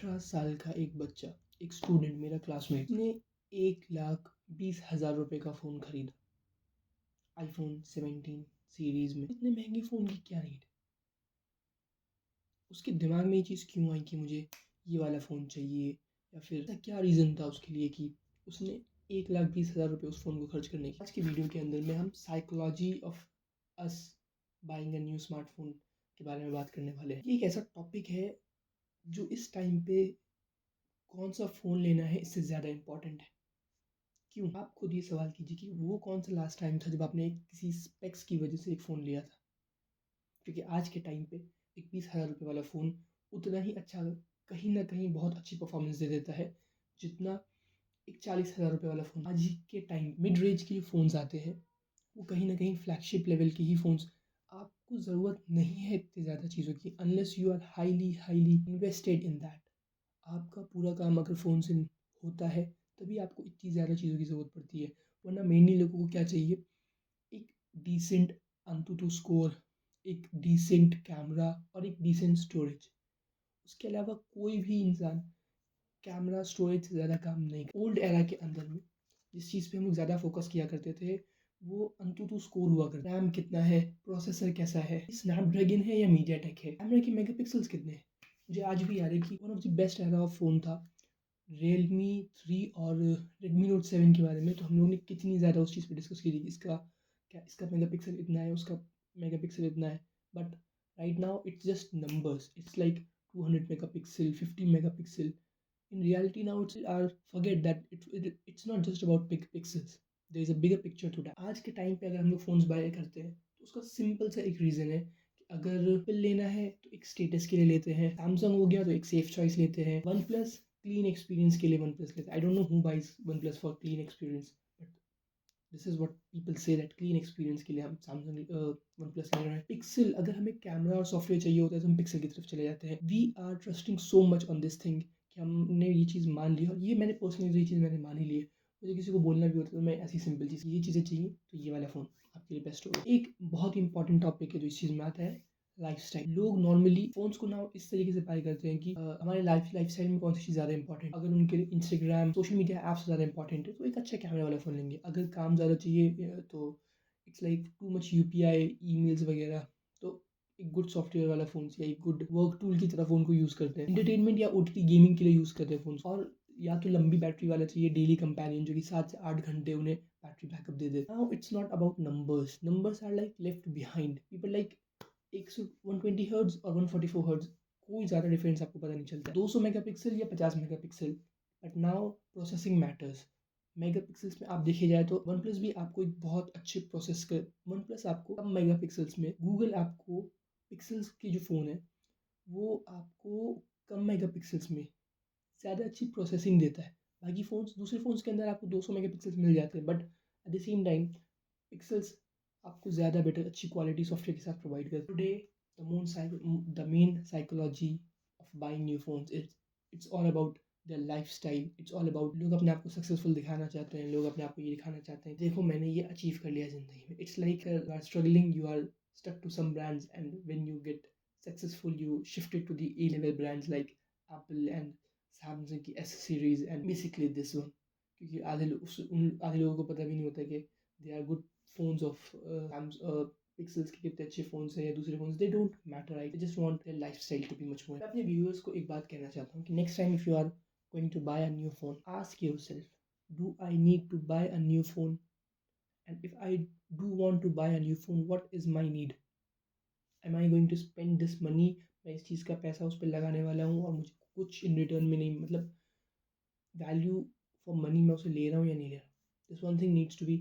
18 साल का एक बच्चा, एक स्टूडेंट, मेरा क्लासमेट ने 1,20,000 रुपए का फ़ोन खरीदा। आईफ़ोन 17 सीरीज़ में। इतने महंगे फ़ोन की क्या नीड? उसके दिमाग में ये चीज़ क्यों आई कि मुझे ये वाला फ़ोन चाहिए, या फिर ऐसा क्या रीज़न था उसके लिए कि उसने 1,20,000 रुपए उस फ़ोन को खर्च करने की। आज की वीडियो के अंदर में हम psychology of us buying a new smartphone के बारे में बात करने वाले हैं। ये एक ऐसा टॉपिक है जो इस टाइम पे कौन-सा फ़ोन लेना है इससे ज़्यादा इम्पोर्टेंट है। क्यों? आप खुद ये सवाल कीजिए कि वो कौन-सा लास्ट टाइम था जब आपने किसी स्पेक्स की वजह से एक फ़ोन लिया था? क्योंकि आज के टाइम पे एक 20,000 रुपए वाला फ़ोन उतना ही अच्छा, कहीं न कहीं बहुत अच्छी परफ़ॉर्मेंस दे देता है, जितना एक 40,000 रुपए वाला फ़ोन। आज ही के टाइम मिड रेंज के जो फ़ोन्स आते हैं, वो कहीं न कहीं फ्लैगशिप लेवल के ही फ़ोन्स। आपको ज़रूरत नहीं है इतनी ज़्यादा चीज़ों की, unless you are highly invested in that. आपका पूरा काम अगर फ़ोन से होता है, तभी आपको इतनी ज़्यादा चीज़ों की ज़रूरत पड़ती है। वरना मेनली लोगों को क्या चाहिए? एक डिसेंट AnTuTu स्कोर, एक डिसेंट कैमरा और एक डिसेंट स्टोरेज। उसके अलावा कोई भी इंसान कैमरा, स्टोरेज से ज़्यादा काम नहीं। ओल्ड एरा के अंदर में जिस चीज़ पे हम लोग ज़्यादा फ़ोकस किया करते थे, वो AnTuTu स्कोर हुआ करता है। रैम कितना है, प्रोसेसर कैसा है, स्नैपड्रैगन है या मीडियाटेक है, कैमरा के मेगापिक्सल्स कितने हैं। मुझे आज भी याद है कि one of the best era of phone था रियलमी 3 और रेडमी नोट 7 के बारे में। तो हम लोगों ने कितनी ज़्यादा उस चीज़ पे डिस्कस की थी कि इसका मेगापिक्सल इतना है, उसका मेगापिक्सल इतना है। But right now it's just numbers. It's like 200 megapixel, 50 megapixel. In reality now forget that it's not just about pixels. There is a bigger picture to that. आज के टाइम पे अगर हम लोग फ़ोन्स बाय करते हैं तो उसका सिंपल सा एक रीज़न है कि अगर एप्पल लेना है तो एक स्टेटस के लिए लेते हैं, सैमसंग हो गया तो एक सेफ चॉइस लेते हैं, वन प्लस क्लीन एक्सपीरियंस के लिए वन प्लस लेते हैं। I don't know who buys one plus for clean experience, but this is what people say that clean experience के लिए हम सैमसंग वन प्लस ले रहे हैं। पिक्सल, अगर हमें कैमरा और सॉफ्टवेयर चाहिए होता है तो हम पिक्सल की तरफ चले जाते हैं। We are trusting so much on this thing कि हमने ये चीज़ मान ली, और ये मैंने पर्सनली ये चीज़ मैंने मान ही ली है। मुझे किसी को बोलना भी होता है तो मैं ऐसी सिंपल चीज़, ये चीज़ें चाहिए तो ये वाला फ़ोन आपके लिए बेस्ट होगा। एक बहुत ही इंपॉर्टेंट टॉपिक है जो इस चीज़ में आता है, लाइफस्टाइल। लोग नॉर्मली फ़ोन्स को ना इस तरीके से बाय करते हैं कि हमारे लाइफस्टाइल में कौन सी चीज़ ज़्यादा इंपॉर्टेंट। अगर उनके लिए इंस्टाग्राम, सोशल मीडिया ऐप्स ज़्यादा इंपॉर्टेंट है तो एक अच्छा कैमरा वाला फ़ोन लेंगे। अगर काम ज़्यादा चाहिए तो it's like too much UPI, emails वगैरह, तो एक गुड सॉफ्टवेयर वाला फ़ोन या एक गुड वर्क टूल की तरह फ़ोन को यूज़ करते हैं। एंटरटेनमेंट या ओटीटी गेमिंग के लिए यूज़ करते हैं फ़ोन। और या तो लंबी बैटरी वाला चाहिए, डेली कंपेनियन, जो कि 7 से 8 घंटे उन्हें बैटरी बैकअप दे दे। Now it's not about numbers. Numbers are like left behind. People like 120 hertz और 144 हर्ट्ज़, कोई ज़्यादा डिफरेंस आपको पता नहीं चलता। 200 मेगापिक्सल या 50 megapixel, but now processing matters. Megapixels में आप देखे जाए तो वन प्लस भी आपको एक बहुत अच्छे प्रोसेस कर, वन प्लस आपको कम मेगापिक्सल्स में, गूगल आपको पिक्सल्स के जो फ़ोन है वो आपको कम मेगापिक्सल्स में ज़्यादा अच्छी प्रोसेसिंग देता है। बाकी फ़ोन्स, दूसरे फ़ोन्स के अंदर आपको 200 मेगापिक्सल्स मिल जाते हैं, but at the same time pixels आपको ज़्यादा बेटर, अच्छी क्वालिटी सॉफ्टवेयर के साथ प्रोवाइड करते हैं। Today the main psychology of buying new phones, it's all about their lifestyle. It's all about, लोग अपने आप को सक्सेसफुल दिखाना चाहते हैं, लोग अपने आप को ये दिखाना चाहते हैं, देखो मैंने ये अचीव कर लिया ज़िंदगी में। It's like you are struggling, you are stuck to some brands, and when you get successful you shift it to the A level brands like Apple and Samsung की S series and basically this one। क्योंकि आधे लोगों को पता भी नहीं होता कि they are good phones of pixels के कितने अच्छे फ़ोन्स हैं या दूसरे phones, they don't matter, right? They just want their lifestyle to be much more. मैं अपने व्यूअर्स को एक बात कहना चाहता हूँ कि next time if you are going to buy a new phone, ask yourself, do I need to buy a new phone? And if I do want to buy a new phone, what is my need? Am I going to spend this money? मैं इस चीज़ का पैसा उस पे लगाने वाला हूँ और मुझे कुछ इन रिटर्न में नहीं, मतलब वैल्यू फॉर मनी मैं उसे ले रहा हूँ या नहीं ले रहा। This one thing needs to be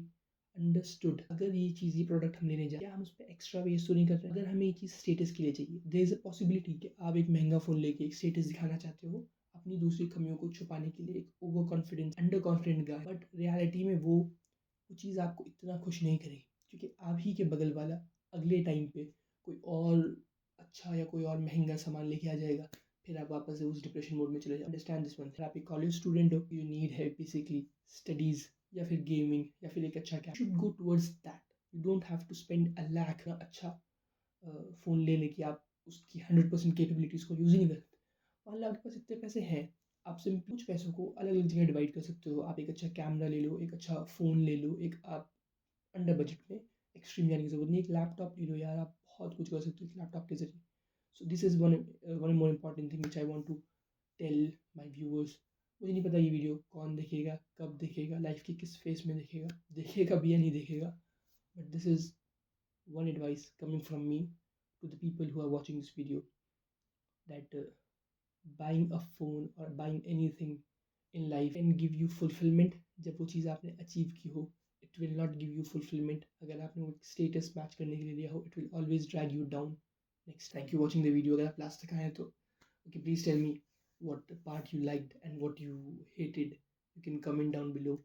understood. अगर ये चीज़, ये प्रोडक्ट हम लेने जाए, क्या हम उस पर एक्स्ट्रा वेस्ट तो नहीं कर रहे हैं? अगर हमें ये चीज़ स्टेटस के लिए चाहिए, देयर इज़ अ पॉसिबिलिटी कि आप एक महंगा फ़ोन लेके एक स्टेटस दिखाना चाहते हो, अपनी दूसरी कमियों को छुपाने के लिए, एक over confidence, under confident guy, but reality में वो चीज़ आपको इतना खुश नहीं करेगी, क्योंकि आप ही के बगल वाला अगले टाइम पे कोई और अच्छा या कोई और महंगा सामान लेके आ जाएगा, फिर आप वापस से उस डिप्रेशन मोड में चले जाओ। Understand this one. फिर आप एक कॉलेज स्टूडेंट हो, यू नीड है बेसिकली स्टडीज़ या फिर गेमिंग या फिर एक अच्छा क्या, should go towards that. You don't have to spend a lakh अच्छा फ़ोन ले लेके आप उसकी 100% कैपेबिलिटीज़ को यूज़ ही नहीं करते। मान लो आपके पास इतने पैसे हैं, आप सिंपली कुछ पैसों को अलग-अलग जगह डिवाइड कर सकते हो। आप एक अच्छा कैमरा ले लो, एक अच्छा फ़ोन ले लो, एक आप अंडर बजट में एक्सट्रीम जाने की ज़रूरत नहीं है, एक लैपटॉप ले लो यार, आप बहुत कुछ कर सकते हो एक लैपटॉप के ज़रिए। So this is one more important thing which I want to tell my viewers. मुझे नहीं पता ये वीडियो कौन देखेगा, कब देखेगा, लाइफ़ के किस फ़ेज़ में देखेगा, देखेगा भी या नहीं देखेगा। But this is one advice coming from me to the people who are watching this video, that buying a phone or buying anything in life can give you fulfillment जब वो चीज़ आपने अचीव की हो। It will not give you fulfillment अगर आपने वो status match करने के लिए लिया हो। It will always drag you down next time. Thank you watching the video। अगर आप लास्ट तक आए हैं तो okay, please tell me what part you liked and what you hated. You can comment down below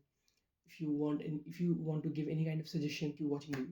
if you want, and if you want to give any kind of suggestion to watching the video.